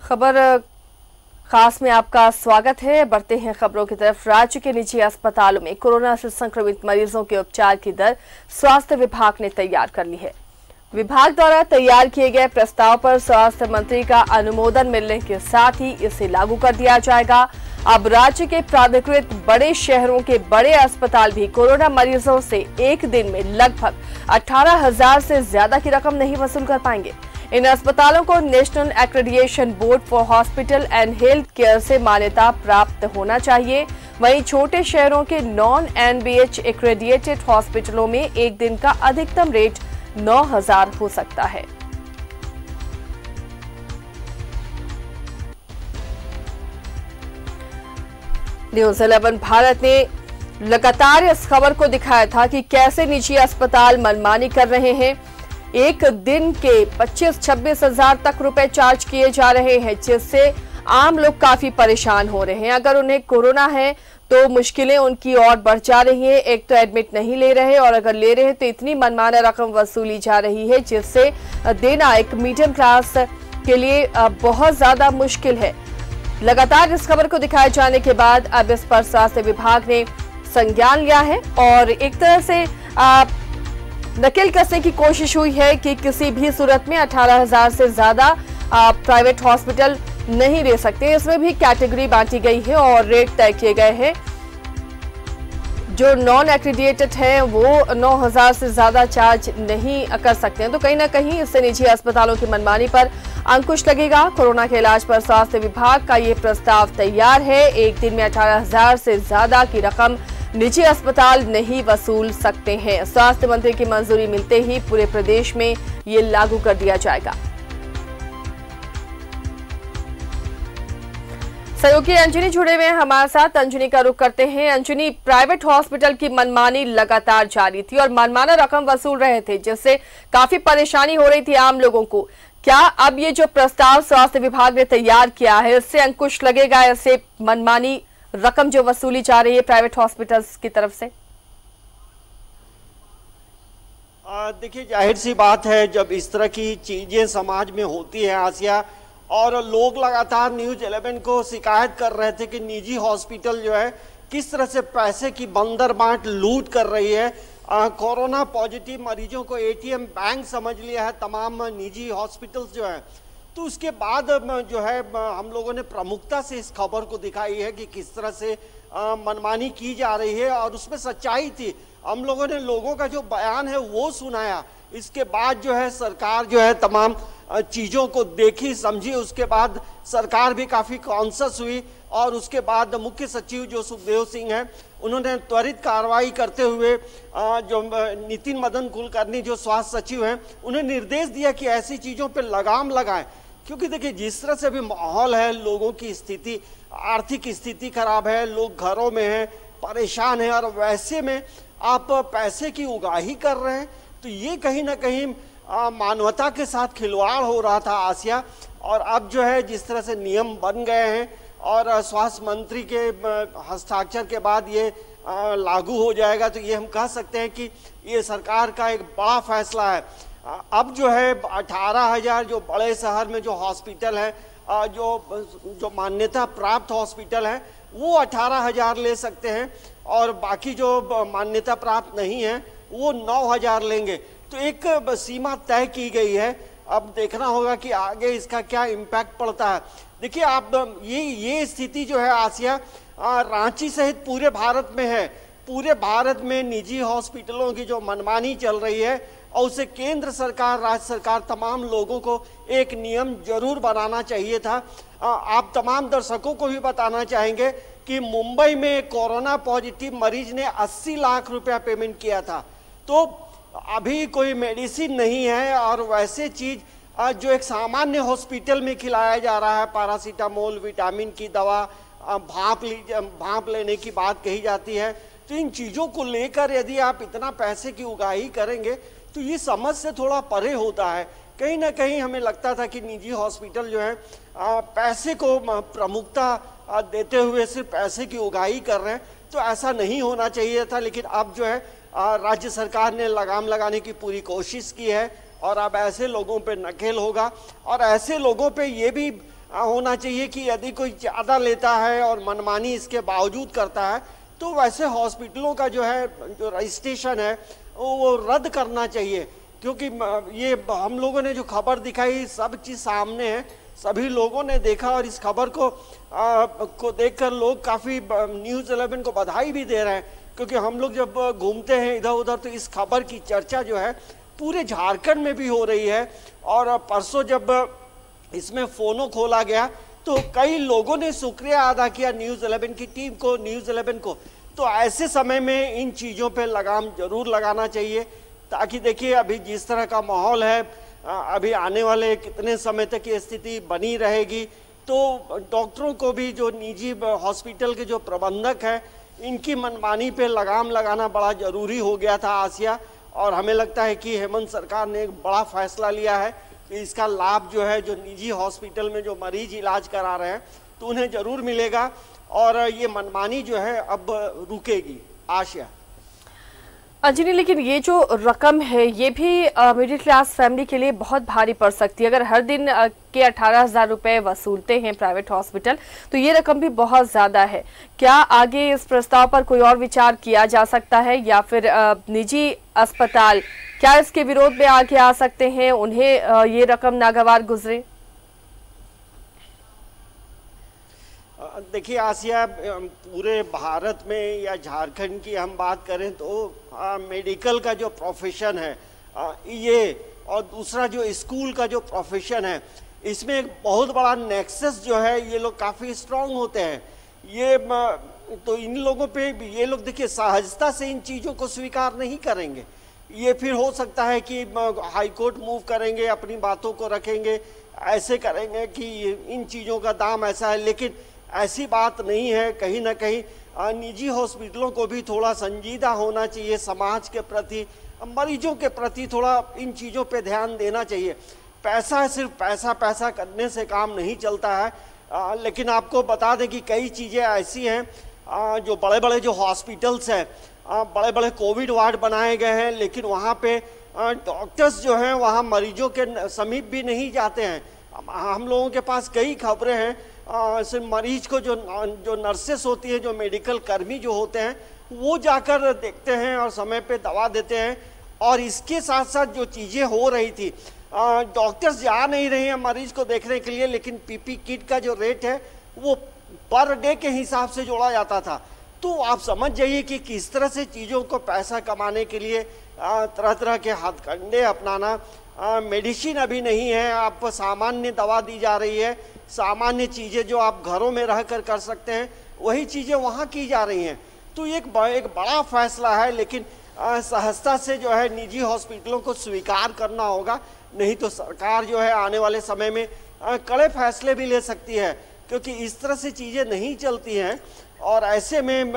खबर खास में आपका स्वागत है। बढ़ते हैं खबरों की तरफ। राज्य के निजी अस्पतालों में कोरोना से संक्रमित मरीजों के उपचार की दर स्वास्थ्य विभाग ने तैयार कर ली है। विभाग द्वारा तैयार किए गए प्रस्ताव पर स्वास्थ्य मंत्री का अनुमोदन मिलने के साथ ही इसे लागू कर दिया जाएगा। अब राज्य के प्राधिकृत बड़े शहरों के बड़े अस्पताल भी कोरोना मरीजों से एक दिन में लगभग 18,000 से ज्यादा की रकम नहीं वसूल कर पाएंगे। इन अस्पतालों को national accreditation board for hospital and health care से मान्यता प्राप्त होना चाहिए। वहीं छोटे शहरों के नॉन एनबीएच एक्रेडिटेड हॉस्पिटलों में एक दिन का अधिकतम रेट 9,000 हो सकता है। न्यूज़ 11 भारत ने लगातार इस खबर को दिखाया था कि कैसे निजी अस्पताल मनमानी कर रहे हैं। एक दिन के 25-26 हजार तक रुपए चार्ज किए जा रहे हैं, जिससे आम लोग काफी परेशान हो रहे हैं। अगर उन्हें कोरोना है तो मुश्किलें उनकी और बढ़ जा रही है। एक तो एडमिट नहीं ले रहे और अगर ले रहे हैं तो इतनी मनमाना रकम वसूली जा रही है, जिससे देना एक मीडियम क्लास के लिए बहुत ज्यादा मुश्किल है। लगातार इस खबर को दिखाए जाने के बाद अब इस पर स्वास्थ्य विभाग ने संज्ञान लिया है और एक तरह से नकेल कसने की कोशिश हुई है कि किसी भी सूरत में 18,000 से ज्यादा प्राइवेट हॉस्पिटल नहीं दे सकते। इसमें भी कैटेगरी बांटी गई है और रेट तय किए गए हैं। जो नॉन एक्रेडिटेड है वो 9,000 से ज्यादा चार्ज नहीं कर सकते हैं। तो कहीं ना कहीं इससे निजी अस्पतालों की मनमानी पर अंकुश लगेगा। कोरोना के इलाज पर स्वास्थ्य विभाग का ये प्रस्ताव तैयार है। एक दिन में 18,000 से ज्यादा की रकम निजी अस्पताल नहीं वसूल सकते हैं। स्वास्थ्य मंत्री की मंजूरी मिलते ही पूरे प्रदेश में ये लागू कर दिया जाएगा। सहयोगी अंजनी जुड़े हुए हैं हमारे साथ। अंजनी का रुख करते हैं। अंजनी, प्राइवेट हॉस्पिटल की मनमानी लगातार जारी थी और मनमाना रकम वसूल रहे थे, जिससे काफी परेशानी हो रही थी आम लोगों को। क्या अब ये जो प्रस्ताव स्वास्थ्य विभाग ने तैयार किया है, इससे अंकुश लगेगा ऐसे मनमानी रकम जो वसूली जा रही है प्राइवेट हॉस्पिटल्स की तरफ से? देखिए, जाहिर सी बात है, जब इस तरह की चीजें समाज में होती है आसिया, और लोग लगातार न्यूज़ 11 को शिकायत कर रहे थे कि निजी हॉस्पिटल जो है किस तरह से पैसे की बंदर बांट लूट कर रही है। कोरोना पॉजिटिव मरीजों को एटीएम बैंक समझ लिया है तमाम निजी हॉस्पिटल्स जो है। तो उसके बाद जो है हम लोगों ने प्रमुखता से इस खबर को दिखाई है कि किस तरह से मनमानी की जा रही है और उसमें सच्चाई थी। हम लोगों ने लोगों का जो बयान है वो सुनाया। इसके बाद जो है सरकार जो है तमाम चीज़ों को देखी समझी। उसके बाद सरकार भी काफ़ी कॉन्शियस हुई और उसके बाद मुख्य सचिव जो सुखदेव सिंह हैं, उन्होंने त्वरित कार्रवाई करते हुए जो नितिन मदन कुलकर्णी जो स्वास्थ्य सचिव हैं, उन्हें निर्देश दिया कि ऐसी चीज़ों पर लगाम लगाएं। क्योंकि देखिए, जिस तरह से अभी माहौल है, लोगों की स्थिति, आर्थिक स्थिति खराब है, लोग घरों में हैं, परेशान हैं, और वैसे में आप पैसे की उगाही कर रहे हैं, तो ये कहीं ना कहीं मानवता के साथ खिलवाड़ हो रहा था आसिया। और अब जो है जिस तरह से नियम बन गए हैं और स्वास्थ्य मंत्री के हस्ताक्षर के बाद ये लागू हो जाएगा, तो ये हम कह सकते हैं कि ये सरकार का एक बड़ा फैसला है। अब जो है 18,000 जो बड़े शहर में जो हॉस्पिटल है, जो मान्यता प्राप्त हॉस्पिटल है, वो 18,000 ले सकते हैं और बाकी जो मान्यता प्राप्त नहीं है वो 9,000 लेंगे। तो एक सीमा तय की गई है। अब देखना होगा कि आगे इसका क्या इम्पैक्ट पड़ता है। देखिए, आप ये स्थिति जो है आसिया, रांची सहित पूरे भारत में है। पूरे भारत में निजी हॉस्पिटलों की जो मनमानी चल रही है, और उसे केंद्र सरकार, राज्य सरकार, तमाम लोगों को एक नियम जरूर बनाना चाहिए था। आप तमाम दर्शकों को भी बताना चाहेंगे कि मुंबई में कोरोना पॉजिटिव मरीज ने 80 लाख रुपया पेमेंट किया था। तो अभी कोई मेडिसिन नहीं है और वैसे चीज जो एक सामान्य हॉस्पिटल में खिलाया जा रहा है, पैरासीटामोल, विटामिन की दवा, भाप लेने की बात कही जाती है। तो इन चीज़ों को लेकर यदि आप इतना पैसे की उगाही करेंगे तो ये समझ से थोड़ा परे होता है। कहीं ना कहीं हमें लगता था कि निजी हॉस्पिटल जो है पैसे को प्रमुखता देते हुए सिर्फ पैसे की उगाही कर रहे हैं, तो ऐसा नहीं होना चाहिए था। लेकिन अब जो है राज्य सरकार ने लगाम लगाने की पूरी कोशिश की है और अब ऐसे लोगों पे नकेल होगा और ऐसे लोगों पे ये भी होना चाहिए कि यदि कोई ज़्यादा लेता है और मनमानी इसके बावजूद करता है तो वैसे हॉस्पिटलों का जो है जो रजिस्ट्रेशन है वो रद्द करना चाहिए। क्योंकि ये हम लोगों ने जो खबर दिखाई सब चीज़ सामने है, सभी लोगों ने देखा और इस खबर को देखकर लोग काफ़ी न्यूज़ 11 को बधाई भी दे रहे हैं। क्योंकि हम लोग जब घूमते हैं इधर उधर तो इस खबर की चर्चा जो है पूरे झारखंड में भी हो रही है। और परसों जब इसमें फ़ोनो खोला गया तो कई लोगों ने शुक्रिया अदा किया न्यूज़ 11 की टीम को, न्यूज़ 11 को। तो ऐसे समय में इन चीज़ों पे लगाम जरूर लगाना चाहिए, ताकि देखिए अभी जिस तरह का माहौल है, अभी आने वाले कितने समय तक ये स्थिति बनी रहेगी। तो डॉक्टरों को भी, जो निजी हॉस्पिटल के जो प्रबंधक हैं, इनकी मनमानी पे लगाम लगाना बड़ा ज़रूरी हो गया था आसिया। और हमें लगता है कि हेमंत सरकार ने एक बड़ा फैसला लिया है कि इसका लाभ जो है, जो निजी हॉस्पिटल में जो मरीज इलाज करा रहे हैं तो उन्हें ज़रूर मिलेगा और ये मनमानी जो है अब रुकेगी। आशिया अंजनी, लेकिन ये जो रकम है ये भी मिडिल क्लास फैमिली के लिए बहुत भारी पड़ सकती है। अगर हर दिन के 18,000 रुपए वसूलते हैं प्राइवेट हॉस्पिटल तो ये रकम भी बहुत ज़्यादा है। क्या आगे इस प्रस्ताव पर कोई और विचार किया जा सकता है या फिर निजी अस्पताल क्या इसके विरोध में आगे आ सकते हैं, उन्हें ये रकम नागवार गुजरे? देखिए आसिया, पूरे भारत में या झारखंड की हम बात करें तो मेडिकल का जो प्रोफेशन है ये, और दूसरा जो स्कूल का जो प्रोफेशन है, इसमें एक बहुत बड़ा नेक्सस जो है, ये लोग काफ़ी स्ट्रांग होते हैं। ये तो इन लोगों पे ये लोग देखिए सहजता से इन चीज़ों को स्वीकार नहीं करेंगे। ये फिर हो सकता है कि हाई कोर्ट मूव करेंगे, अपनी बातों को रखेंगे, ऐसे करेंगे कि इन चीज़ों का दाम ऐसा है। लेकिन ऐसी बात नहीं है। कहीं ना कहीं निजी हॉस्पिटलों को भी थोड़ा संजीदा होना चाहिए, समाज के प्रति, मरीजों के प्रति थोड़ा इन चीज़ों पे ध्यान देना चाहिए। पैसा सिर्फ पैसा करने से काम नहीं चलता है। लेकिन आपको बता दें कि कई चीज़ें ऐसी हैं, जो बड़े बड़े जो हॉस्पिटल्स हैं, बड़े बड़े कोविड वार्ड बनाए गए हैं, लेकिन वहाँ पे डॉक्टर्स जो हैं वहाँ मरीजों के समीप भी नहीं जाते हैं। हम लोगों के पास कई खबरें हैं, सिर्फ मरीज को जो नर्सेस होती है, जो मेडिकल कर्मी जो होते हैं, वो जाकर देखते हैं और समय पे दवा देते हैं। और इसके साथ साथ जो चीज़ें हो रही थी, डॉक्टर्स जा नहीं रहे हैं मरीज को देखने के लिए, लेकिन पीपी किट का जो रेट है वो पर डे के हिसाब से जोड़ा जाता था। तो आप समझ जाइए कि किस तरह से चीज़ों को पैसा कमाने के लिए तरह तरह के हथकंडे अपनाना। मेडिसिन अभी नहीं है, आपको सामान्य दवा दी जा रही है, सामान्य चीज़ें जो आप घरों में रहकर कर सकते हैं वही चीज़ें वहाँ की जा रही हैं। तो एक बड़ा फैसला है, लेकिन सहजता से जो है निजी हॉस्पिटलों को स्वीकार करना होगा, नहीं तो सरकार जो है आने वाले समय में कड़े फैसले भी ले सकती है, क्योंकि इस तरह से चीज़ें नहीं चलती हैं। और ऐसे में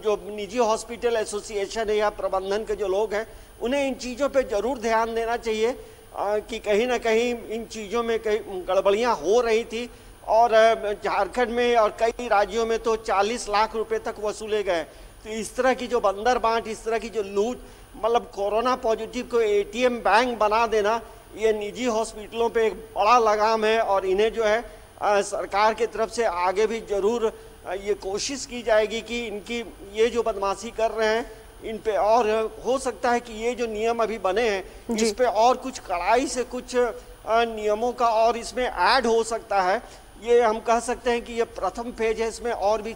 जो निजी हॉस्पिटल एसोसिएशन है या प्रबंधन के जो लोग हैं, उन्हें इन चीज़ों पे ज़रूर ध्यान देना चाहिए कि कहीं ना कहीं इन चीज़ों में कई गड़बड़ियाँ हो रही थी। और झारखंड में और कई राज्यों में तो 40 लाख रुपए तक वसूले गए। तो इस तरह की जो बंदर बांट, इस तरह की जो लूट, मतलब कोरोना पॉजिटिव को एटीएम बैंक बना देना, ये निजी हॉस्पिटलों पे एक बड़ा लगाम है। और इन्हें जो है सरकार की तरफ से आगे भी ज़रूर ये कोशिश की जाएगी कि इनकी ये जो बदमाशी कर रहे हैं इन पे, और हो सकता है कि ये जो नियम अभी बने हैं इस पे और कुछ कड़ाई से कुछ नियमों का और इसमें ऐड हो सकता है। ये हम कह सकते हैं कि ये प्रथम फेज है, इसमें और भी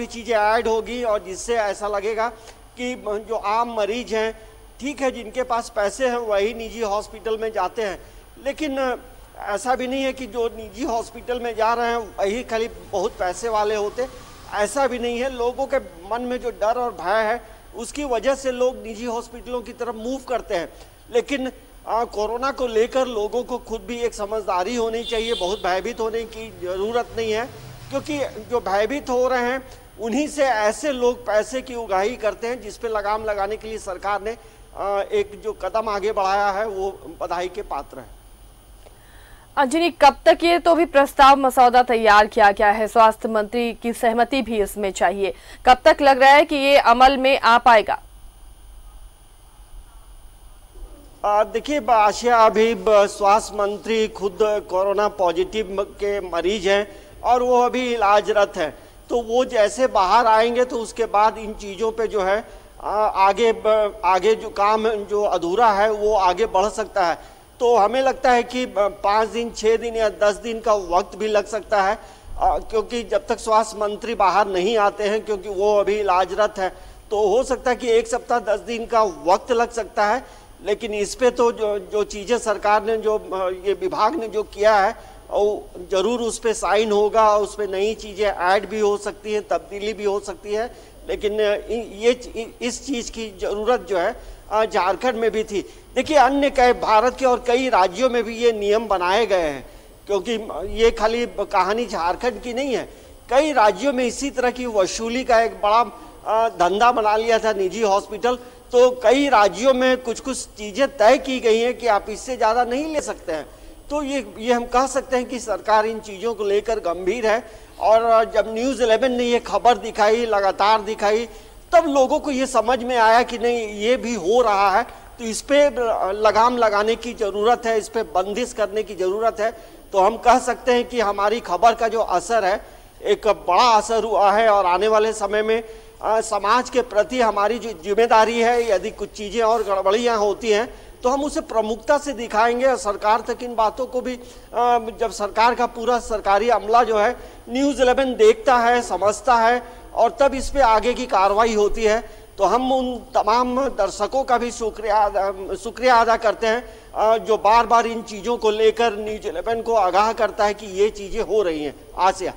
चीज़ें ऐड होगी, और जिससे ऐसा लगेगा कि जो आम मरीज हैं, ठीक है, जिनके पास पैसे हैं वही निजी हॉस्पिटल में जाते हैं, लेकिन ऐसा भी नहीं है कि जो निजी हॉस्पिटल में जा रहे हैं वही खाली बहुत पैसे वाले होते, ऐसा भी नहीं है। लोगों के मन में जो डर और भय है उसकी वजह से लोग निजी हॉस्पिटलों की तरफ मूव करते हैं। लेकिन कोरोना को लेकर लोगों को खुद भी एक समझदारी होनी चाहिए, बहुत भयभीत होने की ज़रूरत नहीं है, क्योंकि जो भयभीत हो रहे हैं उन्हीं से ऐसे लोग पैसे की उगाही करते हैं, जिस पे लगाम लगाने के लिए सरकार ने एक जो कदम आगे बढ़ाया है वो बधाई के पात्र है। अंजनी, कब तक ये तो भी प्रस्ताव मसौदा तैयार किया गया है, स्वास्थ्य मंत्री की सहमति भी इसमें चाहिए, कब तक लग रहा है कि ये अमल में आ पाएगा? देखिए आशिया, अभी स्वास्थ्य मंत्री खुद कोरोना पॉजिटिव के मरीज हैं और वो अभी इलाजरत है। तो वो जैसे बाहर आएंगे तो उसके बाद इन चीज़ों पे जो है आगे जो काम जो अधूरा है वो आगे बढ़ सकता है। तो हमें लगता है कि 5 दिन, 6 दिन या 10 दिन का वक्त भी लग सकता है, क्योंकि जब तक स्वास्थ्य मंत्री बाहर नहीं आते हैं, क्योंकि वो अभी इलाजरत है, तो हो सकता है कि 1 सप्ताह 10 दिन का वक्त लग सकता है। लेकिन इस पे तो जो चीज़ें सरकार ने, जो ये विभाग ने जो किया है, और जरूर उस पर साइन होगा, उस पर नई चीज़ें ऐड भी हो सकती हैं, तब्दीली भी हो सकती है। लेकिन ये इस चीज़ की ज़रूरत जो है झारखंड में भी थी। देखिए अन्य कई भारत के और कई राज्यों में भी ये नियम बनाए गए हैं, क्योंकि ये खाली कहानी झारखंड की नहीं है। कई राज्यों में इसी तरह की वसूली का एक बड़ा धंधा बना लिया था निजी हॉस्पिटल। तो कई राज्यों में कुछ कुछ चीज़ें तय की गई हैं कि आप इससे ज़्यादा नहीं ले सकते हैं। तो ये हम कह सकते हैं कि सरकार इन चीज़ों को लेकर गंभीर है। और जब न्यूज़ 11 ने ये खबर दिखाई, लगातार दिखाई, तब लोगों को ये समझ में आया कि नहीं, ये भी हो रहा है, तो इस पर लगाम लगाने की ज़रूरत है, इस पर बंदिश करने की ज़रूरत है। तो हम कह सकते हैं कि हमारी खबर का जो असर है, एक बड़ा असर हुआ है। और आने वाले समय में समाज के प्रति हमारी जो जिम्मेदारी है, यदि कुछ चीज़ें और गड़बड़ियाँ होती हैं तो हम उसे प्रमुखता से दिखाएंगे और सरकार तक इन बातों को भी, जब सरकार का पूरा सरकारी अमला जो है न्यूज़ 11 देखता है, समझता है, और तब इस पे आगे की कार्रवाई होती है। तो हम उन तमाम दर्शकों का भी शुक्रिया अदा करते हैं जो बार बार इन चीज़ों को लेकर न्यूज़ 11 को आगाह करता है कि ये चीज़ें हो रही हैं। आसिया,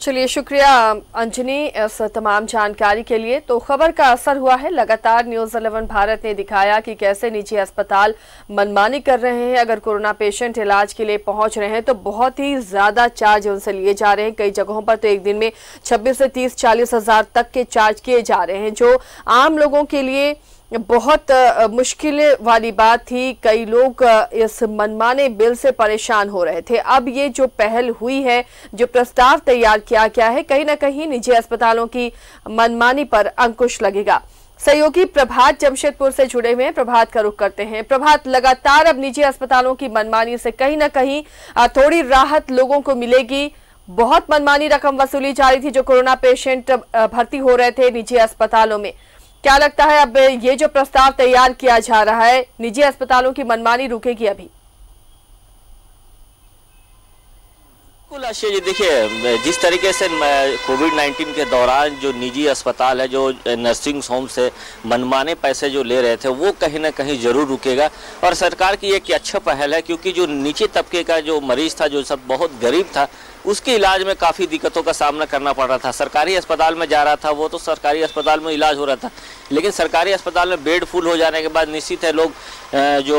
चलिए शुक्रिया अंजनी इस तमाम जानकारी के लिए। तो खबर का असर हुआ है, लगातार न्यूज़ 11 भारत ने दिखाया कि कैसे निजी अस्पताल मनमानी कर रहे हैं। अगर कोरोना पेशेंट इलाज के लिए पहुंच रहे हैं तो बहुत ही ज्यादा चार्ज उनसे लिए जा रहे हैं। कई जगहों पर तो एक दिन में 26 से 30-40 हजार तक के चार्ज किए जा रहे हैं, जो आम लोगों के लिए बहुत मुश्किल वाली बात थी। कई लोग इस मनमाने बिल से परेशान हो रहे थे। अब ये जो पहल हुई है, जो प्रस्ताव तैयार किया गया है, कहीं ना कहीं निजी अस्पतालों की मनमानी पर अंकुश लगेगा। सहयोगी प्रभात जमशेदपुर से जुड़े हुए हैं, प्रभात का रुख करते हैं। प्रभात, लगातार अब निजी अस्पतालों की मनमानी से कहीं ना कहीं थोड़ी राहत लोगों को मिलेगी। बहुत मनमानी रकम वसूली जा रही थी जो कोरोना पेशेंट भर्ती हो रहे थे निजी अस्पतालों में। क्या लगता है अब ये जो प्रस्ताव तैयार किया जा रहा है, निजी अस्पतालों की मनमानी रुकेगी अभी? आशय जी, देखिए जिस तरीके से कोविड-19 के दौरान जो निजी अस्पताल है, जो नर्सिंग होम से मनमाने पैसे जो ले रहे थे, वो कहीं ना कहीं जरूर रुकेगा। और सरकार की एक अच्छा पहल है, क्योंकि जो नीचे तबके का जो मरीज था, जो सब बहुत गरीब था, उसके इलाज में काफ़ी दिक्कतों का सामना करना पड़ रहा था। सरकारी अस्पताल में जा रहा था वो, तो सरकारी अस्पताल में इलाज हो रहा था, लेकिन सरकारी अस्पताल में बेड फुल हो जाने के बाद निश्चित है लोग जो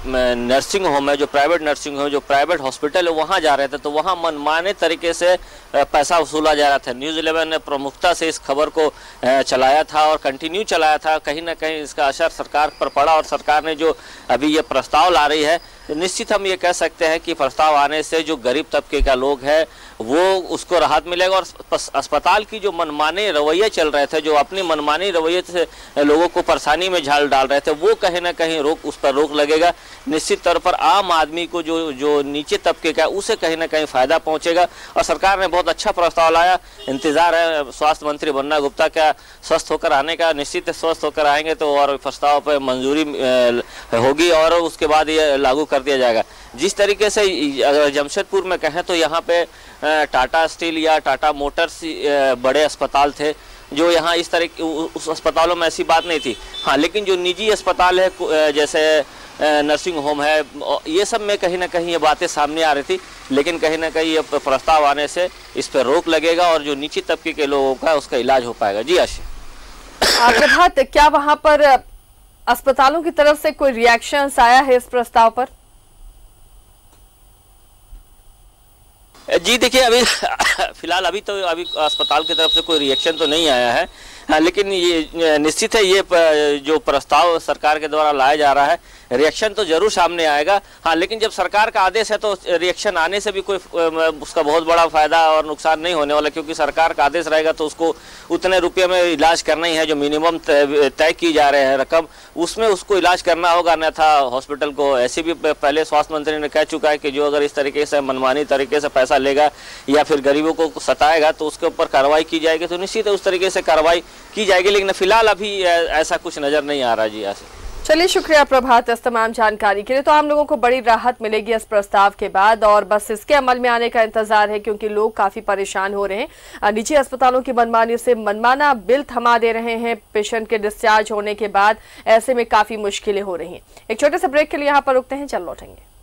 नर्सिंग होम है, जो प्राइवेट नर्सिंग होम, जो प्राइवेट हॉस्पिटल है, वहाँ जा रहे थे, तो वहाँ मनमाने तरीके से पैसा वसूला जा रहा था। न्यूज़ 11 ने प्रमुखता से इस खबर को चलाया था और कंटिन्यू चलाया था। कहीं ना कहीं इसका असर सरकार पर पड़ा और सरकार ने जो अभी ये प्रस्ताव ला रही है, निश्चित हम ये कह सकते हैं कि प्रस्ताव आने से जो गरीब तबके का लोग है वो उसको राहत मिलेगा। और अस्पताल की जो मनमाने रवैये चल रहे थे, जो अपनी मनमानी रवैये से लोगों को परेशानी में झाल डाल रहे थे, वो कहीं ना कहीं उस पर रोक लगेगा। निश्चित तौर पर आम आदमी को जो नीचे तबके का, उसे कहीं ना कहीं फायदा पहुंचेगा। और सरकार ने बहुत अच्छा प्रस्ताव लाया। इंतजार है स्वास्थ्य मंत्री बन्ना गुप्ता का स्वस्थ होकर आने का। निश्चित स्वस्थ होकर आएंगे तो और प्रस्ताव पर मंजूरी होगी और उसके बाद ये लागू कर दिया जाएगा। जिस तरीके से अगर जमशेदपुर में कहें तो यहाँ पे टाटा स्टील या टाटा मोटर्स बड़े अस्पताल थे, जो यहाँ इस तरह उस अस्पतालों में ऐसी बात नहीं थी। हाँ, लेकिन जो निजी अस्पताल है, जैसे नर्सिंग होम है, ये सब में कहीं ना कहीं ये बातें सामने आ रही थी। लेकिन कहीं ना कहीं ये प्रस्ताव आने से इस पर रोक लगेगा और जो नीचे तबके के लोगों का उसका इलाज हो पाएगा। जी आशा। प्रभात, क्या वहां पर अस्पतालों की तरफ से कोई रिएक्शन आया है इस प्रस्ताव पर? जी देखिए, अभी फिलहाल अभी अस्पताल की तरफ से कोई रिएक्शन तो नहीं आया है। हाँ, लेकिन ये निश्चित है, ये जो प्रस्ताव सरकार के द्वारा लाया जा रहा है, रिएक्शन तो जरूर सामने आएगा। हाँ, लेकिन जब सरकार का आदेश है तो रिएक्शन आने से भी कोई उसका बहुत बड़ा फायदा और नुकसान नहीं होने वाला, क्योंकि सरकार का आदेश रहेगा तो उसको उतने रुपये में इलाज करना ही है, जो मिनिमम तय की जा रहे हैं रकम, उसमें उसको इलाज करना होगा। अन्यथा हॉस्पिटल को, ऐसे भी पहले स्वास्थ्य मंत्री ने कह चुका है कि जो अगर इस तरीके से मनमानी तरीके से पैसा लेगा या फिर गरीबों को सताएगा तो उसके ऊपर कार्रवाई की जाएगी। तो निश्चित है उस तरीके से कार्रवाई की जाएगी, लेकिन फिलहाल अभी ऐसा कुछ नजर नहीं आ रहा जी। यहाँ से चलिए, शुक्रिया प्रभात इस तमाम जानकारी के लिए। तो आम लोगों को बड़ी राहत मिलेगी इस प्रस्ताव के बाद, और बस इसके अमल में आने का इंतजार है, क्योंकि लोग काफी परेशान हो रहे हैं। निजी अस्पतालों की मनमानी से मनमाना बिल थमा दे रहे हैं पेशेंट के डिस्चार्ज होने के बाद। ऐसे में काफी मुश्किलें हो रही हैं। एक छोटे से ब्रेक के लिए यहाँ पर रुकते हैं, चल लौटेंगे।